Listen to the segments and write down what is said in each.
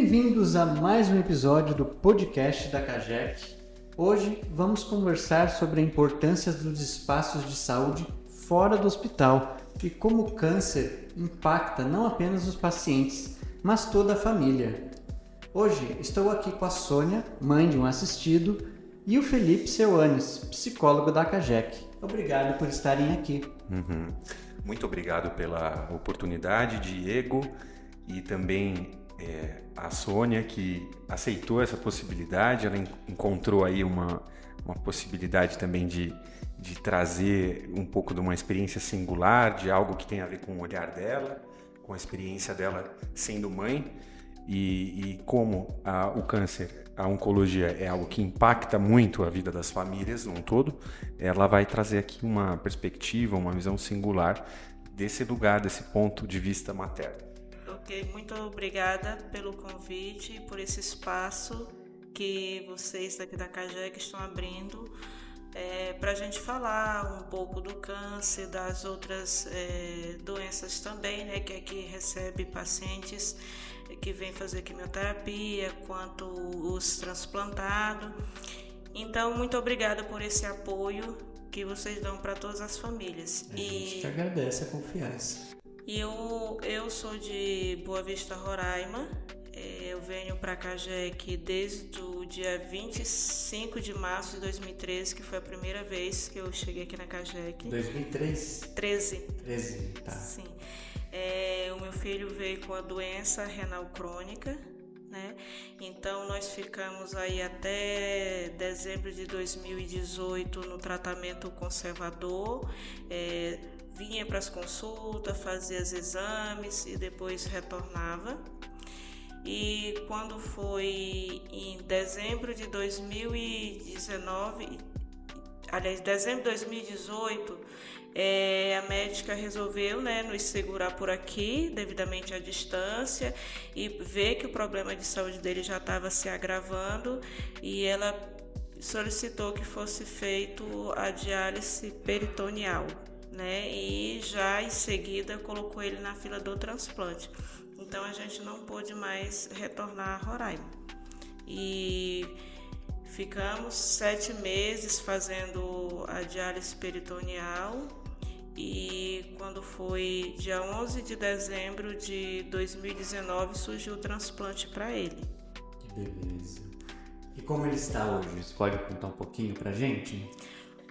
Bem-vindos a mais um episódio do podcast da CAGEC. Hoje vamos conversar sobre a importância dos espaços de saúde fora do hospital e como o câncer impacta não apenas os pacientes, mas toda a família. Hoje estou aqui com a Sônia, mãe de um assistido, e o Felipe Seuanes, psicólogo da CAGEC. Obrigado por estarem aqui. Muito obrigado pela oportunidade, Diego, e também a Sônia, que aceitou essa possibilidade. Ela encontrou aí uma possibilidade também de trazer um pouco de uma experiência singular, de algo que tem a ver com o olhar dela, com a experiência dela sendo mãe, e como o câncer, a oncologia é algo que impacta muito a vida das famílias num todo, ela vai trazer aqui uma perspectiva, uma visão singular desse lugar, desse ponto de vista materno. Ok, muito obrigada pelo convite e por esse espaço que vocês daqui da CAGEC estão abrindo para a gente falar um pouco do câncer, das outras doenças também, né, que aqui recebe pacientes que vêm fazer quimioterapia, quanto os transplantados. Então, muito obrigada por esse apoio que vocês dão para todas as famílias. A gente te agradece a confiança. E eu sou de Boa Vista, Roraima. Eu venho para a CAGEC desde o dia 25 de março de 2013, que foi a primeira vez que eu cheguei aqui na CAGEC. 2003? 13, tá. Sim. O meu filho veio com a doença renal crônica, né? Então nós ficamos aí até dezembro de 2018 no tratamento conservador. Vinha para as consultas, fazia os exames e depois retornava. E quando foi em dezembro de 2019, aliás, dezembro de 2018, a médica resolveu, né, nos segurar por aqui, devidamente à distância, e ver que o problema de saúde dele já estava se agravando, e ela solicitou que fosse feito a diálise peritoneal, né, e já em seguida colocou ele na fila do transplante. Então a gente não pôde mais retornar a Roraima. E ficamos 7 meses fazendo a diálise peritoneal, e quando foi dia 11 de dezembro de 2019 surgiu o transplante para ele. Que beleza. E como ele está hoje? Você pode contar um pouquinho pra gente?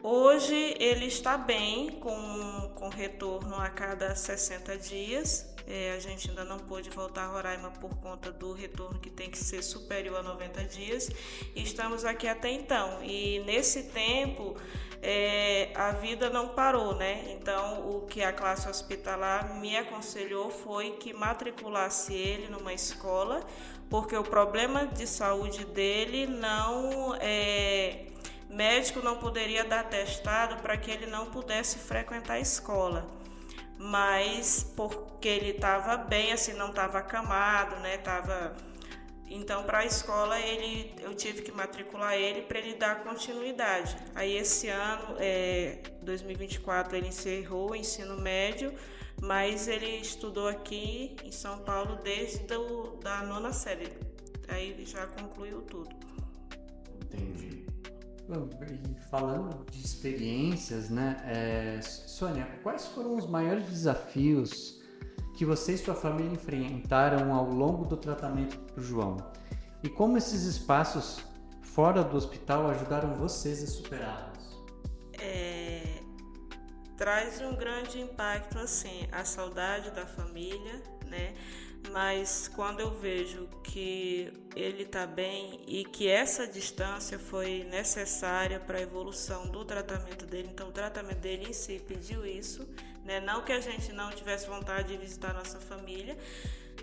Hoje ele está bem, com retorno a cada 60 dias. A gente ainda não pôde voltar a Roraima por conta do retorno, que tem que ser superior a 90 dias. E estamos aqui até então. E nesse tempo, a vida não parou, né? Então, o que a classe hospitalar me aconselhou foi que matriculasse ele numa escola, porque o problema de saúde dele médico não poderia dar atestado para que ele não pudesse frequentar a escola. Mas porque ele estava bem, assim, não estava acamado, né? Então, para a escola, eu tive que matricular ele para ele dar continuidade. Aí, esse ano, 2024, ele encerrou o ensino médio, mas ele estudou aqui em São Paulo desde da 9ª série. Aí, ele já concluiu tudo. Entendi. Bom, e falando de experiências, né, Sônia, quais foram os maiores desafios que você e sua família enfrentaram ao longo do tratamento do João? E como esses espaços fora do hospital ajudaram vocês a superá-los? Traz um grande impacto, assim, a saudade da família, né? Mas quando eu vejo que ele está bem e que essa distância foi necessária para a evolução do tratamento dele, então o tratamento dele em si pediu isso, né? Não que a gente não tivesse vontade de visitar nossa família,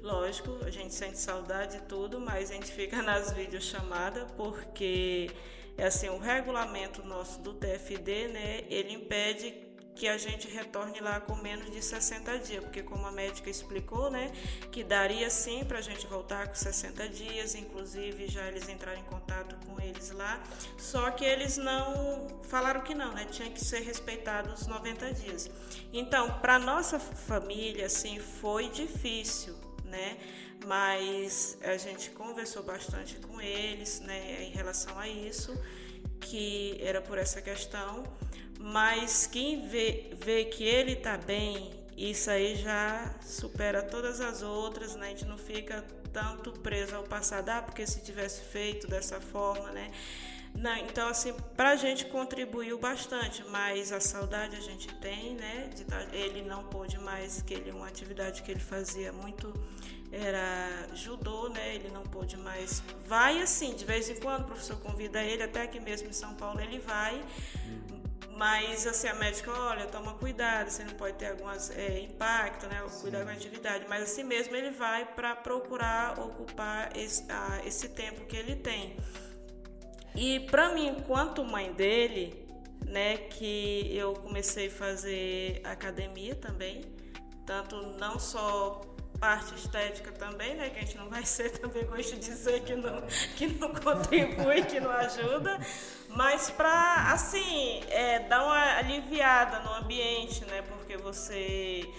lógico, a gente sente saudade e tudo, mas a gente fica nas videochamadas porque assim, o regulamento nosso do TFD, né, ele impede que a gente retorne lá com menos de 60 dias, porque como a médica explicou, né, que daria sim para a gente voltar com 60 dias, inclusive já eles entraram em contato com eles lá, só que eles não falaram que não, né, tinha que ser respeitados os 90 dias. Então, para nossa família, assim, foi difícil, né? Mas a gente conversou bastante com eles, né, em relação a isso, que era por essa questão, mas quem vê que ele está bem, isso aí já supera todas as outras, né? A gente não fica tanto preso ao passado, porque se tivesse feito dessa forma, né? Não, então, assim, pra gente contribuiu bastante, mas a saudade a gente tem, né? Ele não pôde mais, uma atividade que ele fazia muito era judô, né? Ele não pôde mais. Vai assim, de vez em quando o professor convida ele, até aqui mesmo em São Paulo ele vai. Mas assim, a médica, olha, toma cuidado, você não pode ter alguns impacto, né? Cuidar com a atividade. Mas assim mesmo ele vai para procurar ocupar esse tempo que ele tem. E para mim, enquanto mãe dele, né, que eu comecei a fazer academia também, tanto não só parte estética também, né, que a gente não vai ser também, gosto de dizer que não contribui, que não ajuda, mas para, assim, dar uma aliviada no ambiente, né, porque você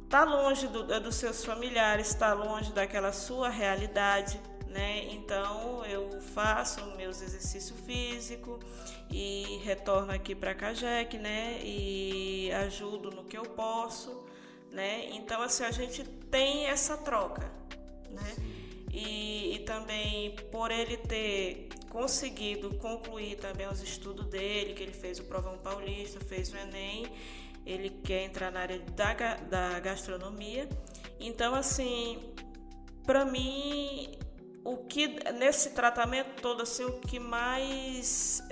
está longe dos seus familiares, está longe daquela sua realidade, né? Então eu faço meus exercícios físicos e retorno aqui para a CAGEC, né? E ajudo no que eu posso, né? Então assim, a gente tem essa troca, né? E também por ele ter conseguido concluir também os estudos dele, que ele fez o Provão Paulista, fez o Enem, ele quer entrar na área da gastronomia. Então assim, para mim, o que nesse tratamento todo, assim, o que mais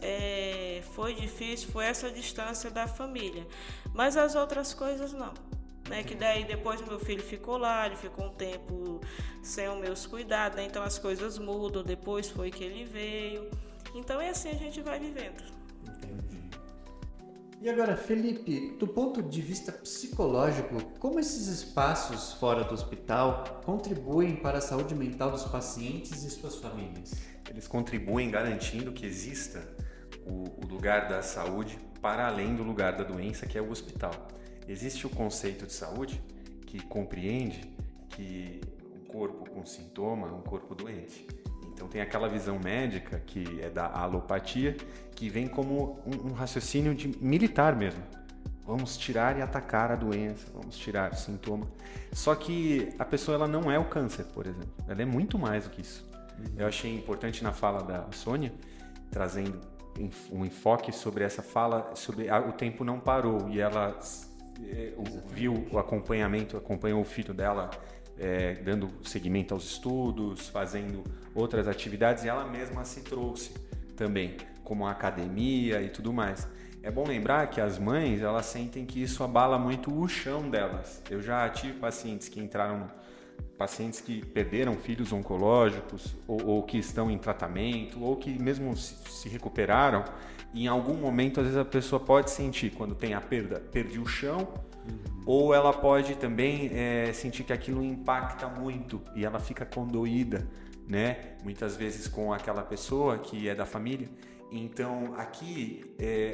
foi difícil foi essa distância da família, mas as outras coisas não, né? Que daí depois meu filho ficou lá, ele ficou um tempo sem os meus cuidados, né? Então as coisas mudam, depois foi que ele veio, então é assim, a gente vai vivendo. Entendi. E agora, Felipe, do ponto de vista psicológico, como esses espaços fora do hospital contribuem para a saúde mental dos pacientes e suas famílias? Eles contribuem garantindo que exista o lugar da saúde para além do lugar da doença, que é o hospital. Existe o conceito de saúde que compreende que um corpo com sintoma é um corpo doente. Então tem aquela visão médica que é da alopatia, que vem como um raciocínio militar mesmo. Vamos tirar e atacar a doença, vamos tirar o sintoma. Só que a pessoa ela não é o câncer, por exemplo. Ela é muito mais do que isso. Eu achei importante na fala da Sônia, trazendo um enfoque sobre essa fala, sobre o tempo não parou. E ela viu o acompanhamento, acompanhou o filho dela, dando seguimento aos estudos, fazendo outras atividades, e ela mesma se trouxe também, como a academia e tudo mais. É bom lembrar que as mães, elas sentem que isso abala muito o chão delas. Eu já tive pacientes que perderam filhos oncológicos, ou que estão em tratamento, ou que mesmo se recuperaram, e em algum momento, às vezes, a pessoa pode sentir, quando tem a perda, perdi o chão, ou ela pode também sentir que aquilo impacta muito e ela fica condoída, né? Muitas vezes com aquela pessoa que é da família. Então aqui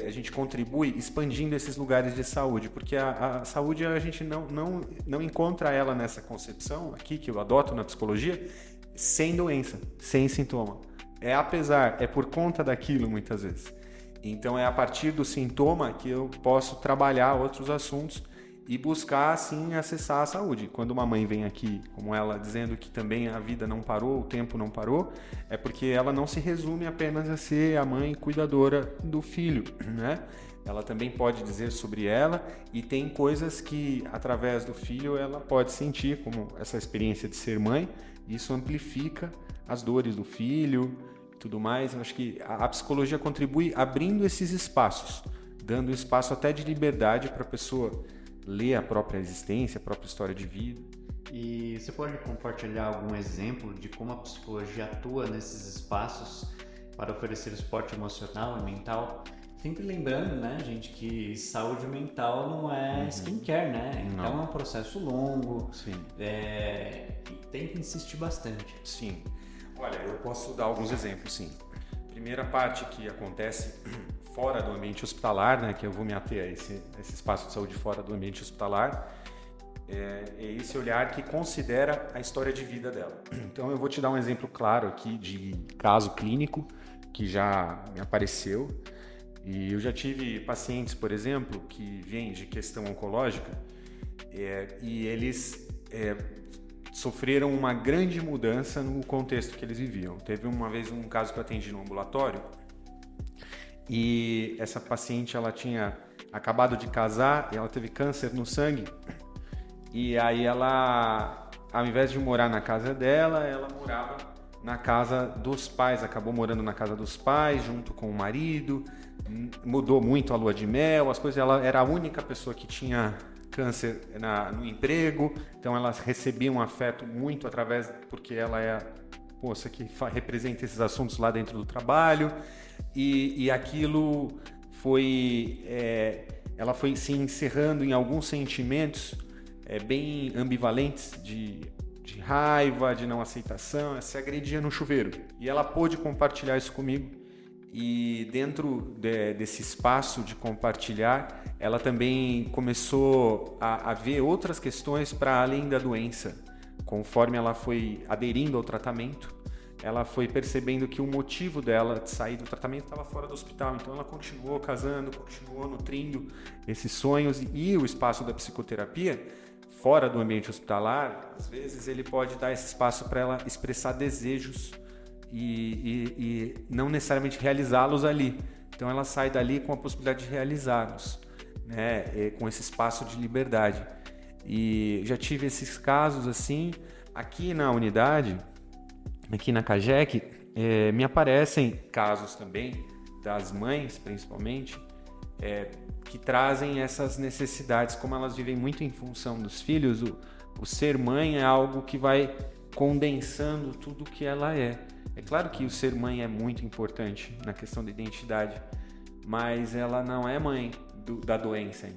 a gente contribui expandindo esses lugares de saúde, porque a saúde a gente não encontra ela nessa concepção aqui que eu adoto na psicologia sem doença, sem sintoma. É por conta daquilo muitas vezes. Então é a partir do sintoma que eu posso trabalhar outros assuntos e buscar, assim, acessar a saúde. Quando uma mãe vem aqui, como ela, dizendo que também a vida não parou, o tempo não parou, é porque ela não se resume apenas a ser a mãe cuidadora do filho, né? Ela também pode dizer sobre ela, e tem coisas que, através do filho, ela pode sentir, como essa experiência de ser mãe. Isso amplifica as dores do filho e tudo mais. Eu acho que a psicologia contribui abrindo esses espaços, dando espaço até de liberdade para a pessoa ler a própria existência, a própria história de vida. E você pode compartilhar algum exemplo de como a psicologia atua nesses espaços para oferecer suporte emocional e mental? Sempre lembrando, né, gente, que saúde mental não é skincare, né? Então é um processo longo. Sim. E tem que insistir bastante. Sim. Olha, eu posso dar alguns exemplos, sim. Primeira parte que acontece fora do ambiente hospitalar, né, que eu vou me ater a esse espaço de saúde fora do ambiente hospitalar, é esse olhar que considera a história de vida dela. Então eu vou te dar um exemplo claro aqui de caso clínico que já me apareceu. E eu já tive pacientes, por exemplo, que vêm de questão oncológica e eles sofreram uma grande mudança no contexto que eles viviam. Teve uma vez um caso que eu atendi no ambulatório e essa paciente ela tinha acabado de casar e ela teve câncer no sangue. E aí ela, ao invés de morar na casa dela, ela morava na casa dos pais, acabou morando na casa dos pais, junto com o marido, mudou muito a lua de mel, as coisas, ela era a única pessoa que tinha câncer no emprego, então ela recebia um afeto muito através, porque ela é a moça que representa esses assuntos lá dentro do trabalho, e aquilo foi, ela foi se encerrando em alguns sentimentos bem ambivalentes de raiva, de não aceitação, se agredia no chuveiro. E ela pôde compartilhar isso comigo. E dentro desse espaço de compartilhar, ela também começou a ver outras questões para além da doença. Conforme ela foi aderindo ao tratamento, ela foi percebendo que o motivo dela de sair do tratamento estava fora do hospital. Então ela continuou casando, continuou nutrindo esses sonhos. E o espaço da psicoterapia, fora do ambiente hospitalar, às vezes ele pode dar esse espaço para ela expressar desejos e não necessariamente realizá-los ali. Então ela sai dali com a possibilidade de realizá-los, né? Com esse espaço de liberdade. E já tive esses casos assim. Aqui na unidade, aqui na CAGEC, me aparecem casos também das mães, principalmente, que trazem essas necessidades, como elas vivem muito em função dos filhos. O ser mãe é algo que vai condensando tudo que ela é. É claro que o ser mãe é muito importante na questão da identidade, mas ela não é mãe da doença,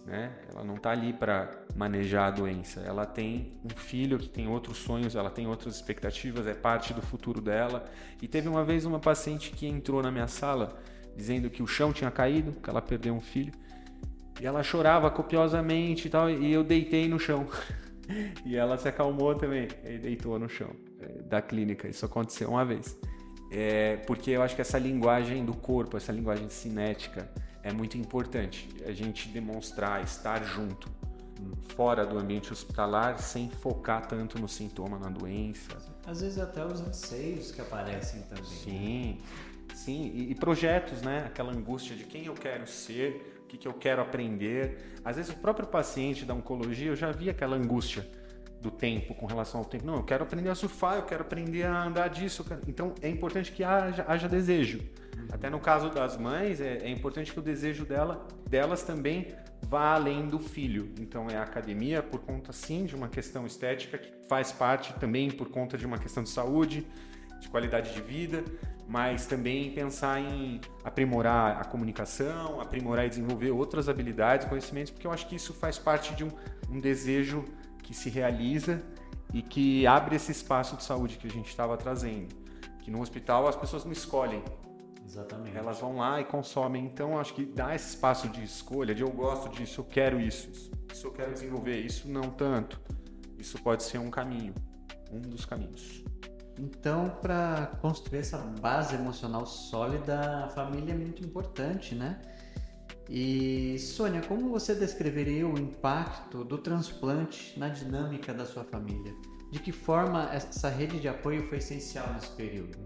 né? Ela não está ali para manejar a doença. Ela tem um filho que tem outros sonhos, ela tem outras expectativas, é parte do futuro dela. E teve uma vez uma paciente que entrou na minha sala dizendo que o chão tinha caído, que ela perdeu um filho, e ela chorava copiosamente e tal, e eu deitei no chão. E ela se acalmou também, e deitou no chão da clínica. Isso aconteceu uma vez. Porque eu acho que essa linguagem do corpo, essa linguagem cinética é muito importante. A gente demonstrar, estar junto, fora do ambiente hospitalar, sem focar tanto no sintoma, na doença. Às vezes até os anseios que aparecem também. Sim. Sim, e projetos, né? Aquela angústia de quem eu quero ser, o que eu quero aprender. Às vezes o próprio paciente da oncologia, eu já vi aquela angústia do tempo com relação ao tempo. Não, eu quero aprender a surfar, eu quero aprender a andar disso. Então é importante que haja desejo. Até no caso das mães, é importante que o desejo delas também vá além do filho. Então é a academia por conta, sim, de uma questão estética, que faz parte também por conta de uma questão de saúde, de qualidade de vida, mas também pensar em aprimorar a comunicação, aprimorar e desenvolver outras habilidades, conhecimentos, porque eu acho que isso faz parte de um desejo que se realiza e que abre esse espaço de saúde que a gente estava trazendo. Que no hospital as pessoas não escolhem. Exatamente. Elas vão lá e consomem. Então, acho que dá esse espaço de escolha, de eu gosto disso, eu quero isso eu quero desenvolver, isso não tanto. Isso pode ser um caminho, um dos caminhos. Então, para construir essa base emocional sólida, a família é muito importante, né? E, Sônia, como você descreveria o impacto do transplante na dinâmica da sua família? De que forma essa rede de apoio foi essencial nesse período?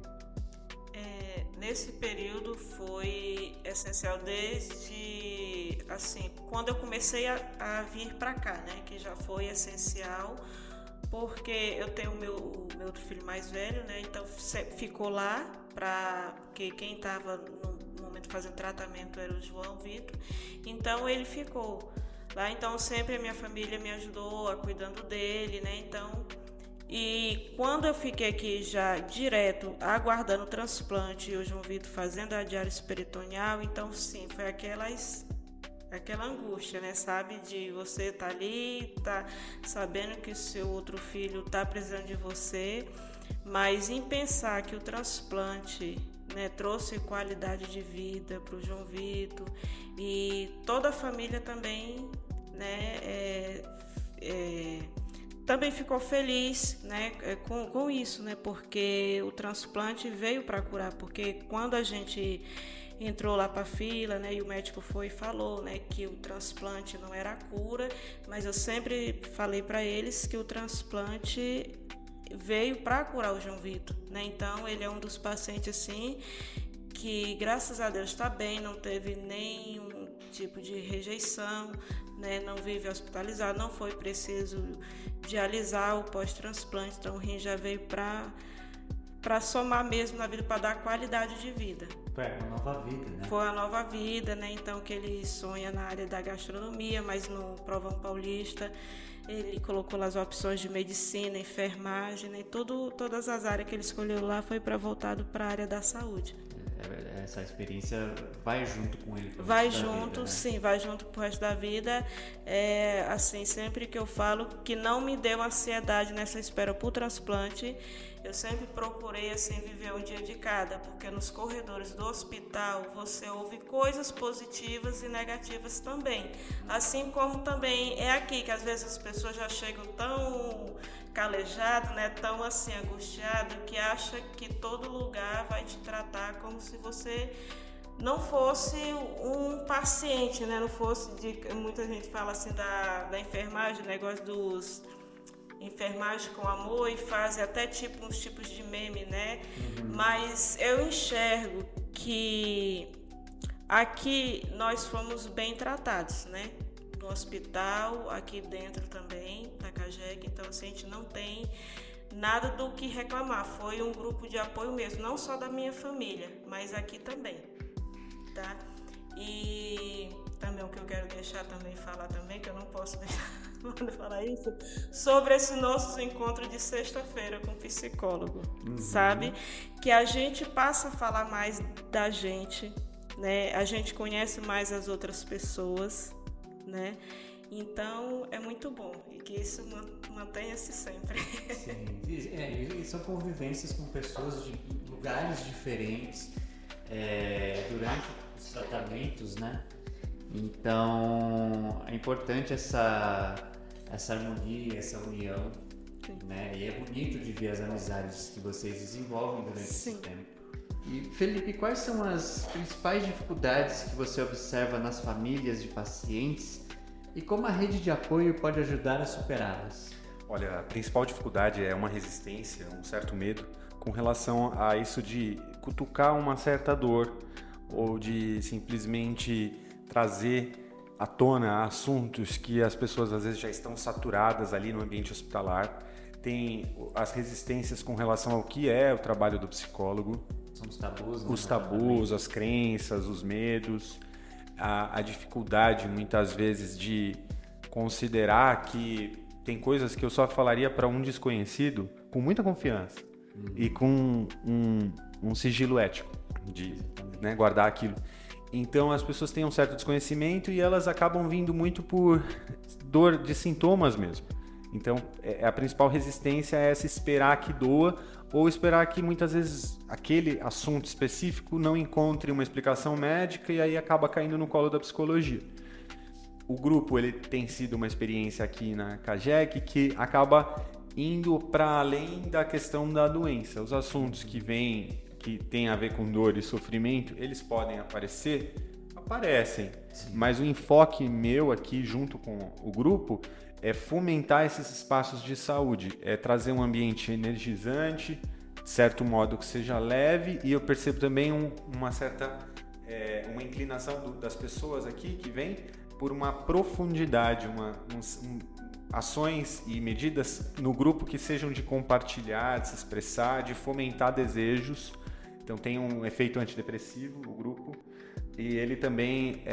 Nesse período foi essencial desde, assim, quando eu comecei a vir para cá, né? Que já foi essencial, porque eu tenho o meu outro filho mais velho, né? Então ficou lá, porque quem estava no momento fazendo tratamento era o João Vitor, então ele ficou lá. Então sempre a minha família me ajudou a cuidando dele, né? Então, e quando eu fiquei aqui já direto aguardando o transplante e o João Vitor fazendo a diálise peritoneal, então sim, foi aquela angústia, né, sabe, de você tá ali, tá sabendo que o seu outro filho tá precisando de você, mas em pensar que o transplante, né, trouxe qualidade de vida para o João Vitor e toda a família também, né, também ficou feliz, né, com isso, né, porque o transplante veio para curar, porque quando a gente entrou lá para a fila, né, e o médico foi e falou, né, que o transplante não era a cura, mas eu sempre falei para eles que o transplante veio para curar o João Vitor, né, então ele é um dos pacientes assim que graças a Deus está bem, não teve nenhum tipo de rejeição, né, não vive hospitalizado, não foi preciso dialisar o pós-transplante, então o rim já veio para somar mesmo na vida, para dar qualidade de vida. É uma nova vida, né? Foi uma nova vida, né? Então que ele sonha na área da gastronomia, mas no Provão Paulista ele colocou lá as opções de medicina, enfermagem, né? Todas as áreas que ele escolheu lá foi para voltado para a área da saúde. Essa experiência vai junto com ele. Vai junto, vida, né? Sim, vai junto pro resto da vida. Assim, sempre que eu falo que não me deu ansiedade nessa espera por transplante, eu sempre procurei assim viver um dia de cada, porque nos corredores do hospital você ouve coisas positivas e negativas também. Assim como também é aqui, que às vezes as pessoas já chegam tão calejado, né, tão assim angustiado, que acha que todo lugar vai te tratar como se você não fosse um paciente, né, não fosse muita gente fala assim da enfermagem, negócio dos enfermagem com amor e fazem até uns tipos de meme, né? Mas eu enxergo que aqui nós fomos bem tratados, né? No hospital, aqui dentro também, da CAGEC, então assim, a gente não tem nada do que reclamar. Foi um grupo de apoio mesmo, não só da minha família, mas aqui também, tá? E também o que eu quero falar também, que eu não posso deixar de falar isso, sobre esse nosso encontro de sexta-feira com o psicólogo, sabe? Que a gente passa a falar mais da gente, né? A gente conhece mais as outras pessoas, né? Então é muito bom e que isso mantenha-se sempre. Sim, e são convivências com pessoas de lugares diferentes durante os tratamentos, né? Então é importante essa harmonia, essa união, né? E é bonito de ver as amizades que vocês desenvolvem durante esse tempo. E Felipe, quais são as principais dificuldades que você observa nas famílias de pacientes e como a rede de apoio pode ajudar a superá-las? Olha, a principal dificuldade é uma resistência, um certo medo com relação a isso de cutucar uma certa dor ou de simplesmente trazer à tona assuntos que as pessoas às vezes já estão saturadas ali no ambiente hospitalar. Tem as resistências com relação ao que é o trabalho do psicólogo. São os tabus. Os tabus, as crenças, os medos, a dificuldade muitas vezes de considerar que tem coisas que eu só falaria para um desconhecido com muita confiança e com um sigilo ético de, né, guardar aquilo. Então as pessoas têm um certo desconhecimento e elas acabam vindo muito por dor de sintomas mesmo. Então a principal resistência é essa esperar que doa ou esperar que muitas vezes aquele assunto específico não encontre uma explicação médica e aí acaba caindo no colo da psicologia. O grupo ele tem sido uma experiência aqui na CAGEC que acaba indo para além da questão da doença. Os assuntos que tem a ver com dor e sofrimento, eles podem aparecem, mas o enfoque meu aqui junto com o grupo é fomentar esses espaços de saúde, é trazer um ambiente energizante, de certo modo que seja leve, e eu percebo também uma certa uma inclinação das pessoas aqui que vem por uma profundidade, ações e medidas no grupo que sejam de compartilhar, de se expressar, de fomentar desejos. Então tem um efeito antidepressivo, o grupo, e ele também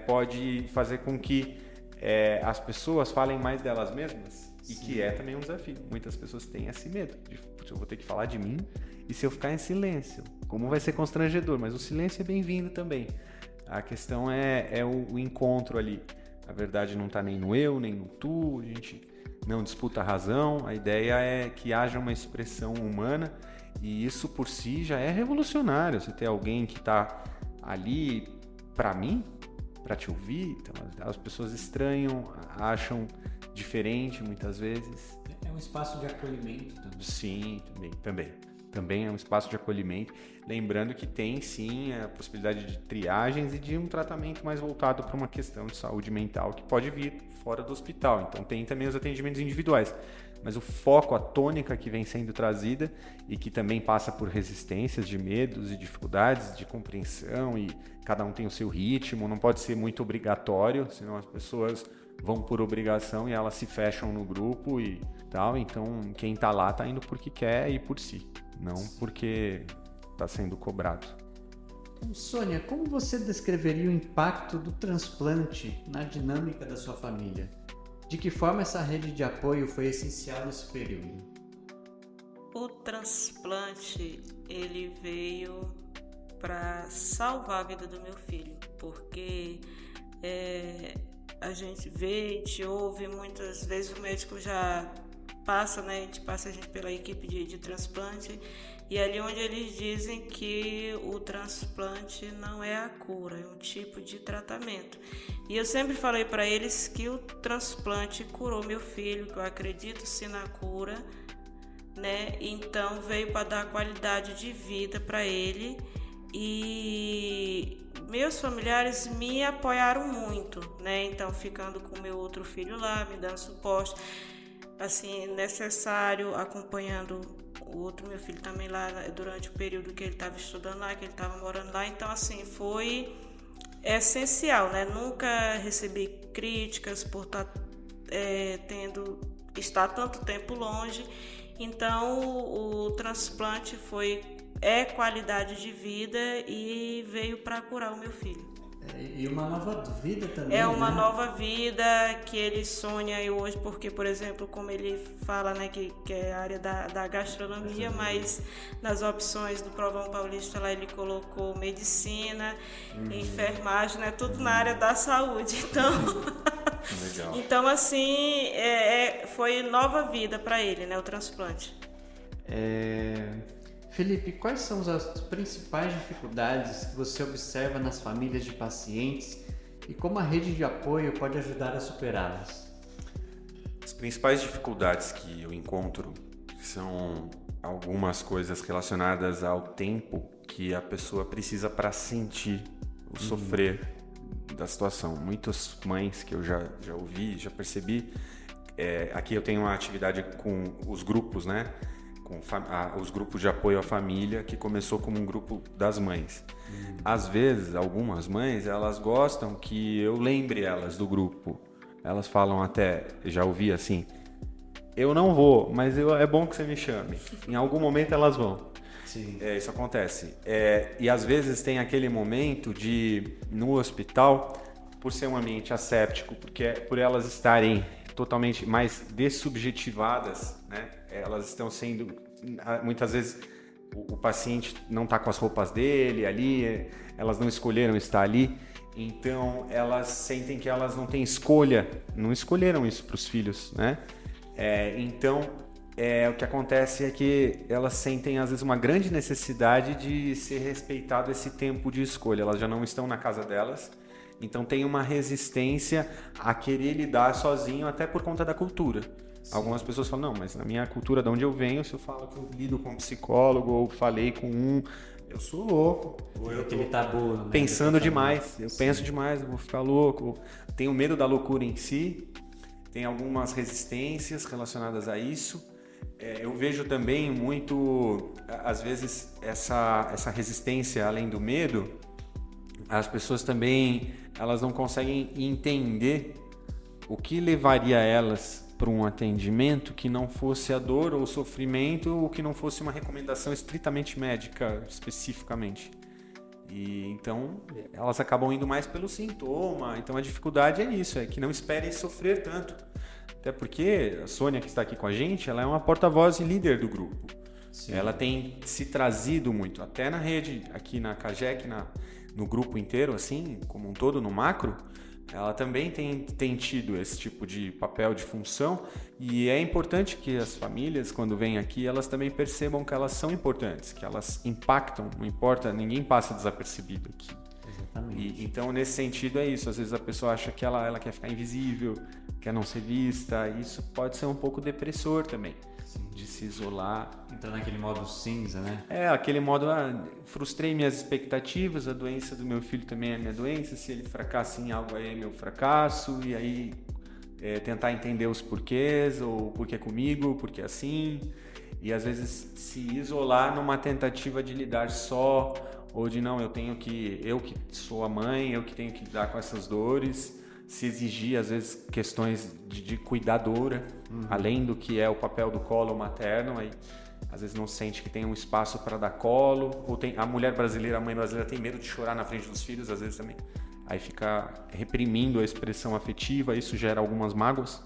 pode fazer com que as pessoas falem mais delas mesmas. Sim. E que é também um desafio. Muitas pessoas têm esse medo de eu vou ter que falar de mim e se eu ficar em silêncio, como vai ser constrangedor, mas o silêncio é bem-vindo também. A questão é o encontro ali. A verdade não está nem no eu, nem no tu, a gente não disputa a razão, a ideia é que haja uma expressão humana e isso por si já é revolucionário. Você ter alguém que está ali para mim, para te ouvir, então as pessoas estranham, acham diferente muitas vezes. É um espaço de acolhimento também. Sim, também é um espaço de acolhimento, lembrando que tem sim a possibilidade de triagens e de um tratamento mais voltado para uma questão de saúde mental que pode vir fora do hospital, então tem também os atendimentos individuais, mas o foco, a tônica que vem sendo trazida e que também passa por resistências de medos e dificuldades de compreensão, e cada um tem o seu ritmo, não pode ser muito obrigatório, senão as pessoas vão por obrigação e elas se fecham no grupo e tal, então quem está lá está indo porque quer e por si, não porque está sendo cobrado. Sônia, como você descreveria o impacto do transplante na dinâmica da sua família? De que forma essa rede de apoio foi essencial nesse período? O transplante, ele veio para salvar a vida do meu filho, porque a gente vê, a gente ouve, muitas vezes o médico já passa, né? A gente passa pela equipe de transplante, e ali onde eles dizem que o transplante não é a cura, é um tipo de tratamento. E eu sempre falei para eles que o transplante curou meu filho, que eu acredito sim na cura, né? Então veio para dar qualidade de vida para ele, e meus familiares me apoiaram muito, né? Então ficando com meu outro filho lá, me dando suporte assim necessário, acompanhando o outro meu filho também lá durante o período que ele estava estudando lá, que ele estava morando lá. Então assim foi essencial, né? Nunca recebi críticas por estar tanto tempo longe. Então o transplante é qualidade de vida e veio para curar o meu filho. E uma nova vida também, é uma né? nova vida que ele sonha hoje, porque, por exemplo, como ele fala, né, que é a área da gastronomia, mas nas opções do Provão Paulista lá ele colocou medicina, enfermagem, né, tudo na área da saúde. Então, Legal. Então assim, foi nova vida para ele, né, o transplante. Felipe, quais são as principais dificuldades que você observa nas famílias de pacientes e como a rede de apoio pode ajudar a superá-las? As principais dificuldades que eu encontro são algumas coisas relacionadas ao tempo que a pessoa precisa para sentir o sofrer da situação. Muitas mães que eu já ouvi, já percebi, aqui eu tenho uma atividade com os grupos, né? Com os grupos de apoio à família, que começou como um grupo das mães. Às vezes, algumas mães, elas gostam que eu lembre elas do grupo. Elas falam até, já ouvi assim, eu não vou, mas é bom que você me chame. Em algum momento elas vão. Sim. Isso acontece. E às vezes tem aquele momento no hospital, por ser um ambiente asséptico, por elas estarem totalmente mais dessubjetivadas, né? Elas estão sendo, muitas vezes o paciente não está com as roupas dele ali, elas não escolheram estar ali, então elas sentem que elas não têm escolha, não escolheram isso para os filhos, né? Então o que acontece é que elas sentem às vezes uma grande necessidade de ser respeitado esse tempo de escolha, elas já não estão na casa delas, então tem uma resistência a querer lidar sozinho, até por conta da cultura. Sim. Algumas pessoas falam, não, mas na minha cultura, de onde eu venho, se eu falo que eu lido com um psicólogo ou falei com eu sou louco. Ou eu aquele tabu, né? Pensando demais, eu penso demais, eu vou ficar louco. Tenho medo da loucura em si, tem algumas resistências relacionadas a isso. Eu vejo também muito, às vezes, essa resistência além do medo, as pessoas também elas não conseguem entender o que levaria elas para um atendimento que não fosse a dor ou o sofrimento, ou que não fosse uma recomendação estritamente médica, especificamente. E então elas acabam indo mais pelo sintoma. Então a dificuldade é isso, é que não esperem sofrer tanto. Até porque a Sônia, que está aqui com a gente, ela é uma porta-voz e líder do grupo. Sim. Ela tem se trazido muito, até na rede, aqui na CAGEC, no grupo inteiro, assim, como um todo, no macro, ela também tem tido esse tipo de papel, de função, e é importante que as famílias, quando vêm aqui, elas também percebam que elas são importantes, que elas impactam, não importa, ninguém passa desapercebido aqui. Exatamente. Então, nesse sentido, é isso. Às vezes a pessoa acha que ela quer ficar invisível, quer não ser vista. Isso pode ser um pouco depressor também, de se isolar. Entrar naquele modo cinza, né? Aquele modo, frustrei minhas expectativas, a doença do meu filho também é minha doença, se ele fracassa em algo aí é meu fracasso, e aí tentar entender os porquês, ou por que comigo, por que assim, e às vezes se isolar numa tentativa de lidar só, ou de não, eu que sou a mãe, eu que tenho que lidar com essas dores, se exigir às vezes questões de cuidadora, além do que é o papel do colo materno, aí às vezes não sente que tem um espaço para dar colo, ou a mulher brasileira, a mãe brasileira tem medo de chorar na frente dos filhos, às vezes também, aí fica reprimindo a expressão afetiva, isso gera algumas mágoas.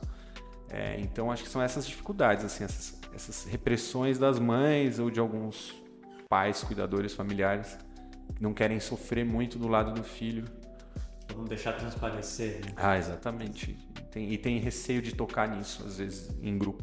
Então acho que são essas dificuldades, assim, essas repressões das mães ou de alguns pais, cuidadores familiares, que não querem sofrer muito do lado do filho. Pra não deixar transparecer, né? Exatamente. E tem receio de tocar nisso, às vezes, em grupo.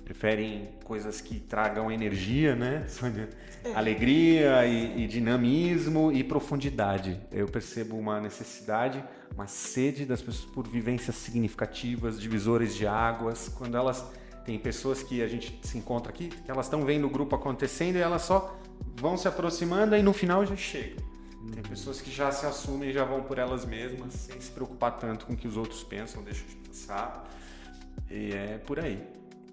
Preferem coisas que tragam energia, né, Sônia? Alegria e dinamismo e profundidade. Eu percebo uma necessidade, uma sede das pessoas por vivências significativas, divisores de águas. Quando elas... Tem pessoas que a gente se encontra aqui, que elas estão vendo o grupo acontecendo e elas só vão se aproximando e no final já chegam. Tem pessoas que já se assumem e já vão por elas mesmas, sem se preocupar tanto com o que os outros pensam, deixam de pensar. E é por aí.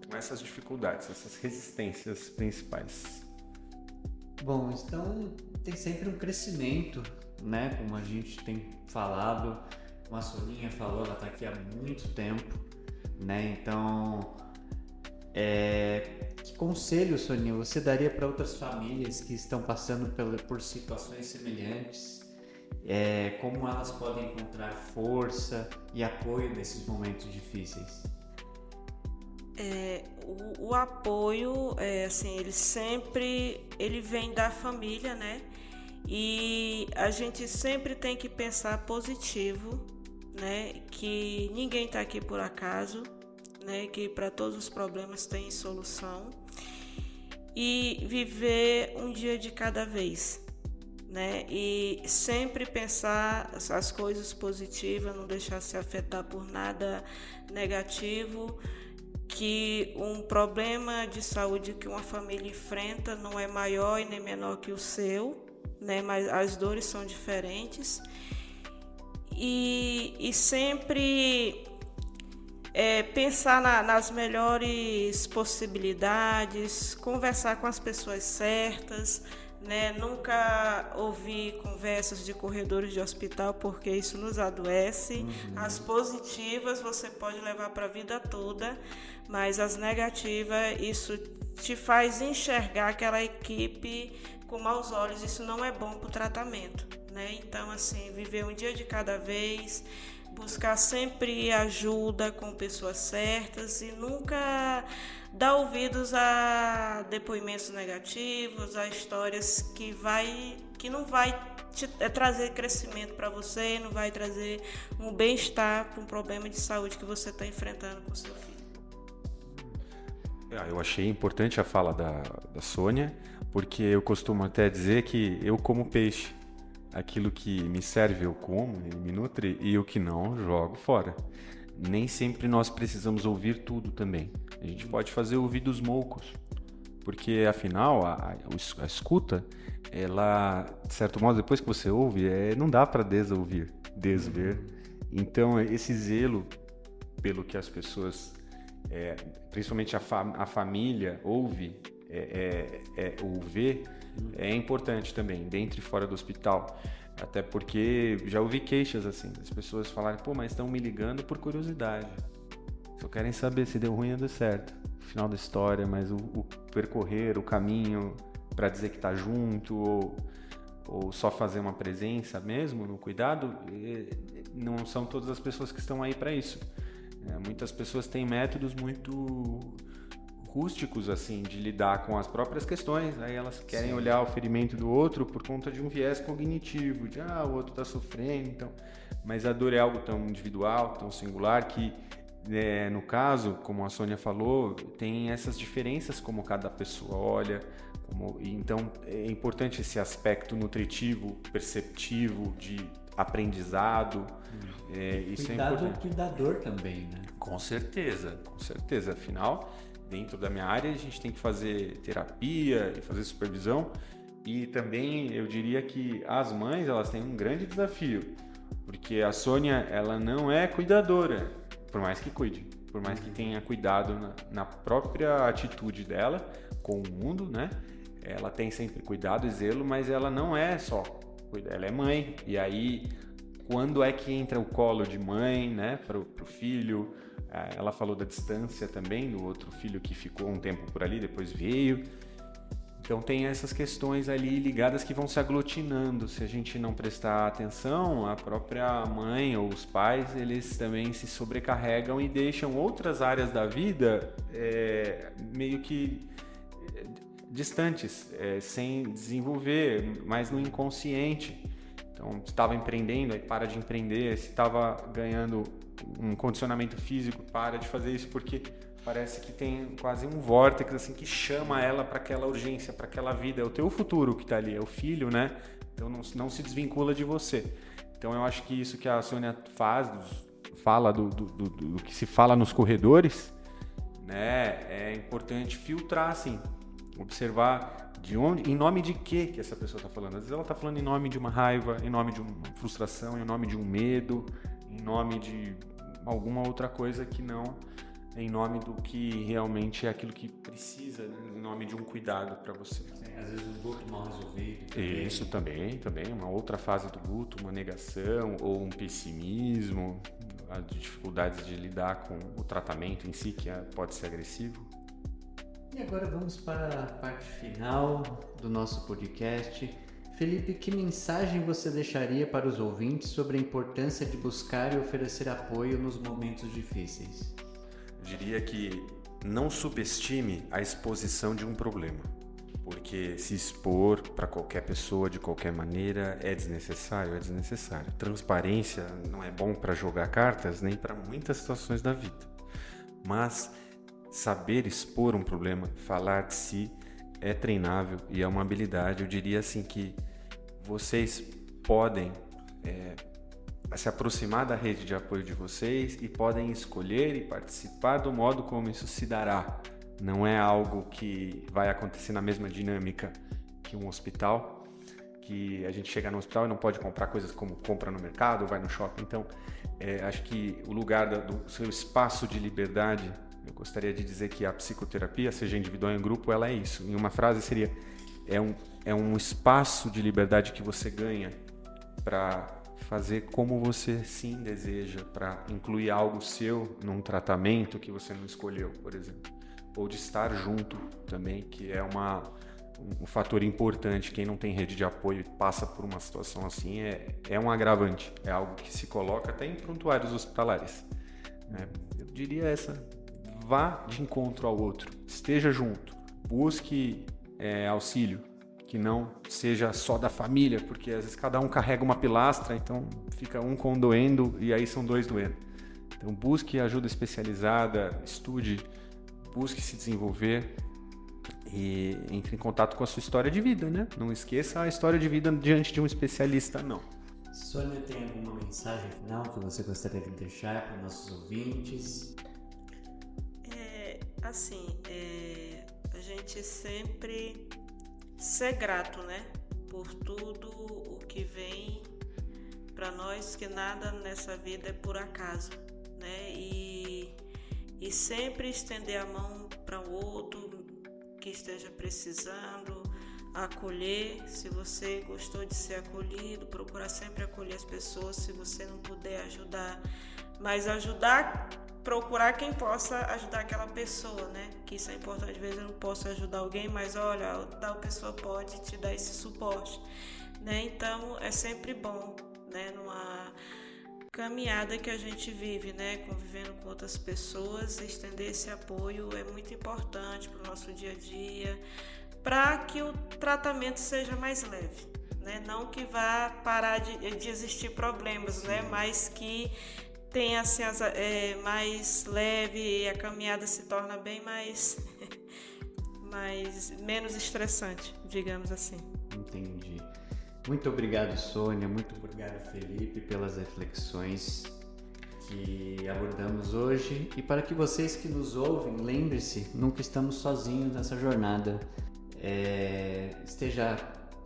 Com essas dificuldades, essas resistências principais. Bom, então tem sempre um crescimento, né? Como a gente tem falado, como a Soninha falou, ela está aqui há muito tempo, né? Então, que conselho, Soninha, você daria para outras famílias que estão passando por situações semelhantes? Como elas podem encontrar força e apoio nesses momentos difíceis? O apoio, assim, ele vem da família, né? E a gente sempre tem que pensar positivo, né? Que ninguém está aqui por acaso, né? Que para todos os problemas tem solução. E viver um dia de cada vez, né? E sempre pensar as coisas positivas, não deixar se afetar por nada negativo. Que um problema de saúde que uma família enfrenta não é maior e nem menor que o seu, né? Mas as dores são diferentes. E sempre pensar nas melhores possibilidades, conversar com as pessoas certas, né? Nunca ouvir conversas de corredores de hospital, porque isso nos adoece. As positivas você pode levar para a vida toda, mas as negativas, isso te faz enxergar aquela equipe com maus olhos. Isso não é bom para o tratamento, né? Então, assim, viver um dia de cada vez, buscar sempre ajuda com pessoas certas e nunca dar ouvidos a depoimentos negativos, a histórias que não vai trazer crescimento para você, não vai trazer um bem-estar para um problema de saúde que você está enfrentando com seu filho. Eu achei importante a fala da Sônia, porque eu costumo até dizer que eu como peixe. Aquilo que me serve eu como, ele me nutre, e o que não, jogo fora. Nem sempre nós precisamos ouvir tudo também. A gente pode fazer ouvidos moucos, porque afinal a escuta, ela, de certo modo, depois que você ouve, não dá para desver. Então esse zelo pelo que as pessoas, principalmente a família, ouve ou vê, é importante também, dentro e fora do hospital. Até porque já ouvi queixas assim, das pessoas falarem, mas estão me ligando por curiosidade. Só querem saber se deu ruim ou deu certo. O final da história, mas o percorrer, o caminho para dizer que está junto ou só fazer uma presença mesmo no cuidado, não são todas as pessoas que estão aí para isso. Muitas pessoas têm métodos muito rústicos assim de lidar com as próprias questões, aí elas querem olhar o ferimento do outro por conta de um viés cognitivo, de o outro está sofrendo, então, mas a dor é algo tão individual, tão singular que no caso, como a Sônia falou, tem essas diferenças como cada pessoa olha, então é importante esse aspecto nutritivo, perceptivo, de aprendizado. Isso é importante. Do cuidador também, né? Com certeza. Afinal, dentro da minha área, a gente tem que fazer terapia e fazer supervisão. E também eu diria que as mães, elas têm um grande desafio, porque a Sônia, ela não é cuidadora, por mais que cuide, por mais que tenha cuidado na própria atitude dela com o mundo, né? Ela tem sempre cuidado e zelo, mas ela não é só cuidar, ela é mãe. E aí, quando é que entra o colo de mãe, né, pro filho? Ela falou da distância também, do outro filho que ficou um tempo por ali, depois veio. Então tem essas questões ali ligadas que vão se aglutinando. Se a gente não prestar atenção, a própria mãe ou os pais, eles também se sobrecarregam e deixam outras áreas da vida meio que distantes, sem desenvolver, mais no inconsciente. Então, se estava empreendendo, aí para de empreender. Se estava ganhando um condicionamento físico, para de fazer isso, porque parece que tem quase um vórtice assim, que chama ela para aquela urgência, para aquela vida. É o teu futuro que está ali, é o filho, né? Então não se desvincula de você. Então eu acho que isso que a Sônia fala do que se fala nos corredores, né? É importante filtrar, assim, observar de onde, em nome de que essa pessoa está falando. Às vezes ela está falando em nome de uma raiva, em nome de uma frustração, em nome de um medo, em nome de alguma outra coisa que não em nome do que realmente é aquilo que precisa, né? Em nome de um cuidado para você. Às vezes um luto mal resolvido. Isso também, uma outra fase do luto, uma negação ou um pessimismo, as dificuldades de lidar com o tratamento em si, que pode ser agressivo. E agora vamos para a parte final do nosso podcast. Felipe, que mensagem você deixaria para os ouvintes sobre a importância de buscar e oferecer apoio nos momentos difíceis? Eu diria que não subestime a exposição de um problema, porque se expor para qualquer pessoa de qualquer maneira é desnecessário. Transparência não é bom para jogar cartas nem para muitas situações da vida, mas saber expor um problema, falar de si, é treinável e é uma habilidade. Eu diria assim que vocês podem se aproximar da rede de apoio de vocês e podem escolher e participar do modo como isso se dará. Não é algo que vai acontecer na mesma dinâmica que um hospital, que a gente chega no hospital e não pode comprar coisas como compra no mercado ou vai no shopping. Então, acho que o lugar do seu espaço de liberdade, eu gostaria de dizer que a psicoterapia, seja individual ou em grupo, ela é isso. Em uma frase seria, é um espaço de liberdade que você ganha para fazer como você sim deseja, para incluir algo seu num tratamento que você não escolheu, por exemplo. Ou de estar junto também, que é um fator importante. Quem não tem rede de apoio e passa por uma situação assim é um agravante, é algo que se coloca até em prontuários hospitalares, né? Eu diria vá de encontro ao outro, esteja junto, busque auxílio, que não seja só da família, porque às vezes cada um carrega uma pilastra, então fica um condoendo e aí são dois doendo. Então busque ajuda especializada, estude, busque se desenvolver e entre em contato com a sua história de vida, né? Não esqueça a história de vida diante de um especialista, não. Sônia, tem alguma mensagem final que você gostaria de deixar para os nossos ouvintes? A gente sempre ser grato, né? Por tudo o que vem para nós, que nada nessa vida é por acaso, né? E sempre estender a mão para o outro que esteja precisando, acolher. Se você gostou de ser acolhido, procurar sempre acolher as pessoas. Se você não puder ajudar, mas procurar quem possa ajudar aquela pessoa, né? Que isso é importante. Às vezes eu não posso ajudar alguém, mas olha, tal pessoa pode te dar esse suporte, né? Então é sempre bom, né? Numa caminhada que a gente vive, né? Convivendo com outras pessoas, estender esse apoio é muito importante para o nosso dia a dia, para que o tratamento seja mais leve, né? Não que vá parar de existir problemas, né? Mas que tem assim mais leve e a caminhada se torna bem mais, menos estressante, digamos assim. Entendi. Muito obrigado, Sônia. Muito obrigado, Felipe, pelas reflexões que abordamos hoje. E para que vocês que nos ouvem, lembre-se, nunca estamos sozinhos nessa jornada. Esteja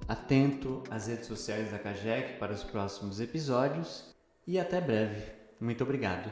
atento às redes sociais da CAGEC para os próximos episódios e até breve. Muito obrigado.